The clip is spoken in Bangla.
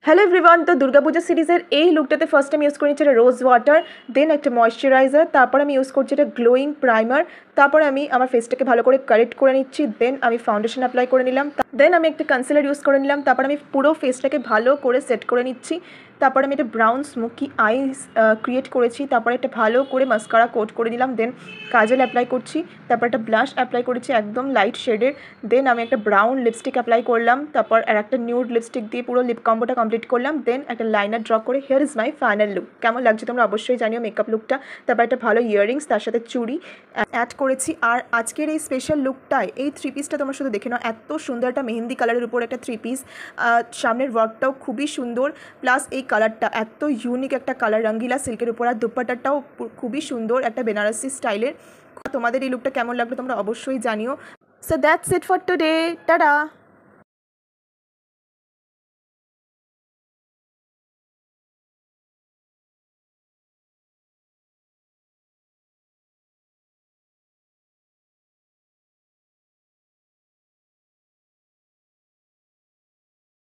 হ্যালো এভরিওয়ান, তো দুর্গাপূজা সিরিজের এই লুকটাতে ফার্স্ট আমি ইউজ করে নিচ্ছি এটা রোজ ওয়াটার, দেন একটা ময়শ্চারাইজার, তারপর আমি ইউজ করছি এটা গ্লোয়িং প্রাইমার, তারপর আমি আমার ফেসটাকে ভালো করে কারেক্ট করে নিচ্ছি, দেন আমি ফাউন্ডেশন অ্যাপ্লাই করে নিলাম, দেন আমি একটা কনসিলার ইউজ করে নিলাম, তারপর আমি পুরো ফেসটাকে ভালো করে সেট করে নিচ্ছি, তারপর আমি একটা ব্রাউন স্মোকি আইস ক্রিয়েট করেছি, তারপর একটা ভালো করে মাস্কারা কোট করে নিলাম, দেন কাজল অ্যাপ্লাই করছি, তারপর একটা ব্লাশ অ্যাপ্লাই করেছি একদম লাইট শেডের, দেন আমি একটা ব্রাউন লিপস্টিক অ্যাপ্লাই করলাম, তারপর আর একটা নিউড লিপস্টিক দিয়ে পুরো লিপ কম্বোটা কমপ্লিট করলাম, দেন একটা লাইনার ড্র করে here is my final look. কেমন লাগছে তোমরা অবশ্যই জানিও মেকআপ লুকটা। তারপর একটা ভালো ইয়াররিংস, তার সাথে চুড়ি অ্যাড করেছি। আর আজকের এই স্পেশাল লুকটায় এই থ্রি পিসটা তোমরা শুধু দেখে নাও, এত সুন্দর একটা মেহেন্দি কালারের উপর একটা থ্রি পিস, সামনের ওয়ার্কটাও খুবই সুন্দর, প্লাস এই কালারটা এত ইউনিক একটা কালার, রঙ্গিলা সিল্কের উপর, আর দুপাট্টাটাও খুবই সুন্দর একটা বেনারসি স্টাইলের। তোমাদের এই লুকটা কেমন লাগলো তোমরা অবশ্যই জানিও। So that's it for today, tata.